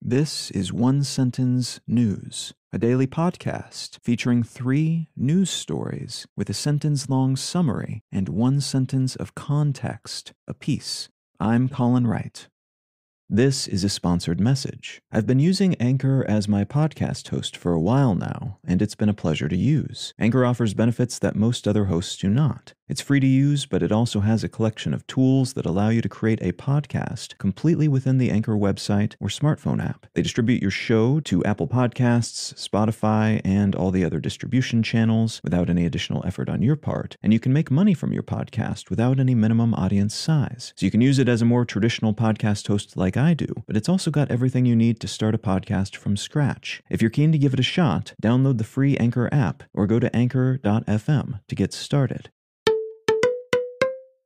This is One Sentence News, a daily podcast featuring 3 news stories with a sentence-long summary and 1 sentence of context apiece. I'm Colin Wright. This is a sponsored message. I've been using Anchor as my podcast host for a while now, and it's been a pleasure to use. Anchor offers benefits that most other hosts do not. It's free to use, but it also has a collection of tools that allow you to create a podcast completely within the Anchor website or smartphone app. They distribute your show to Apple Podcasts, Spotify, and all the other distribution channels without any additional effort on your part, and you can make money from your podcast without any minimum audience size. So you can use it as a more traditional podcast host like I do, but it's also got everything you need to start a podcast from scratch. If you're keen to give it a shot, download the free Anchor app or go to anchor.fm to get started.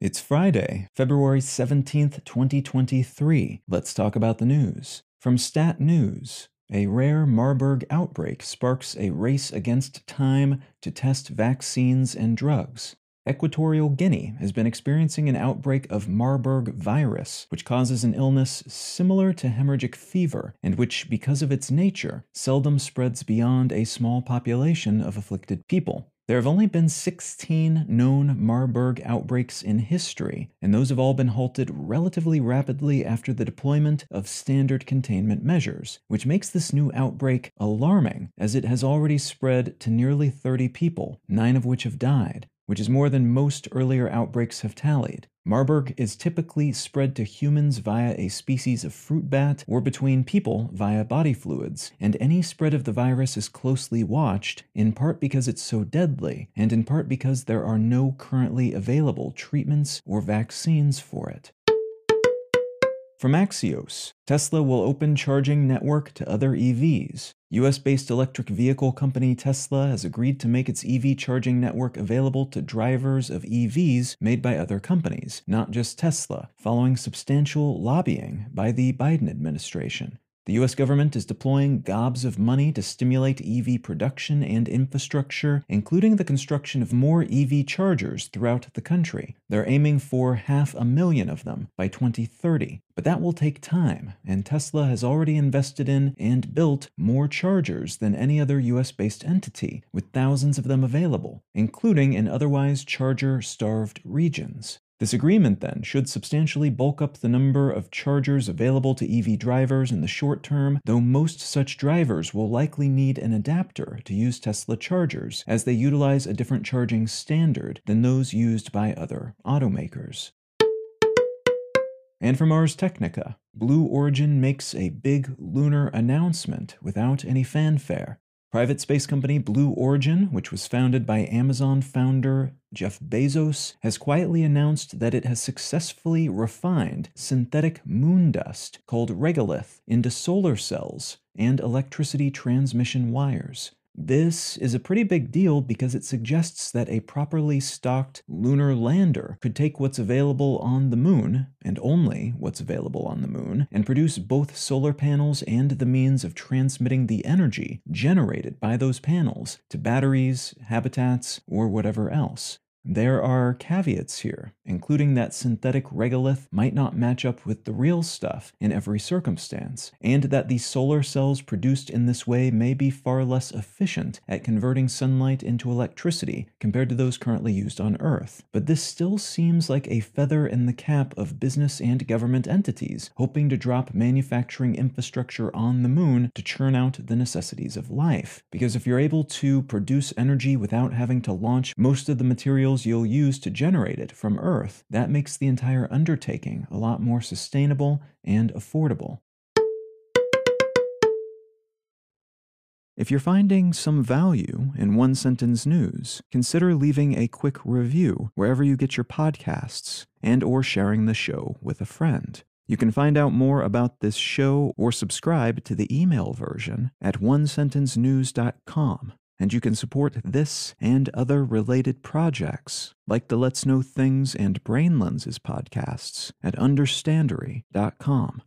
It's Friday, February 17th, 2023. Let's talk about the news. From Stat News, a rare Marburg outbreak sparks a race against time to test vaccines and drugs. Equatorial Guinea has been experiencing an outbreak of Marburg virus, which causes an illness similar to hemorrhagic fever, and which, because of its nature, seldom spreads beyond a small population of afflicted people. There have only been 16 known Marburg outbreaks in history, and those have all been halted relatively rapidly after the deployment of standard containment measures, which makes this new outbreak alarming, as it has already spread to nearly 30 people, 9 of which have died, which is more than most earlier outbreaks have tallied. Marburg is typically spread to humans via a species of fruit bat or between people via body fluids, and any spread of the virus is closely watched, in part because it's so deadly, and in part because there are no currently available treatments or vaccines for it. From Axios, Tesla will open charging network to other EVs. US-based electric vehicle company Tesla has agreed to make its EV charging network available to drivers of EVs made by other companies, not just Tesla, following substantial lobbying by the Biden administration. The U.S. government is deploying gobs of money to stimulate EV production and infrastructure, including the construction of more EV chargers throughout the country. They're aiming for 500,000 of them by 2030. But that will take time, and Tesla has already invested in and built more chargers than any other US-based entity, with thousands of them available, including in otherwise charger-starved regions. This agreement, then, should substantially bulk up the number of chargers available to EV drivers in the short term, though most such drivers will likely need an adapter to use Tesla chargers, as they utilize a different charging standard than those used by other automakers. And from Ars Technica, Blue Origin makes a big lunar announcement without any fanfare. Private space company Blue Origin, which was founded by Amazon founder Jeff Bezos, has quietly announced that it has successfully refined synthetic moon dust called regolith into solar cells and electricity transmission wires. This is a pretty big deal because it suggests that a properly stocked lunar lander could take what's available on the moon, and only what's available on the moon, and produce both solar panels and the means of transmitting the energy generated by those panels to batteries, habitats, or whatever else. There are caveats here, including that synthetic regolith might not match up with the real stuff in every circumstance, and that the solar cells produced in this way may be far less efficient at converting sunlight into electricity compared to those currently used on Earth. But this still seems like a feather in the cap of business and government entities hoping to drop manufacturing infrastructure on the moon to churn out the necessities of life. Because if you're able to produce energy without having to launch most of the materials you'll use to generate it from Earth, that makes the entire undertaking a lot more sustainable and affordable. If you're finding some value in One Sentence News, consider leaving a quick review wherever you get your podcasts and/or sharing the show with a friend. You can find out more about this show or subscribe to the email version at onesentencenews.com. And you can support this and other related projects, like the Let's Know Things and Brain Lenses podcasts, at understandery.com.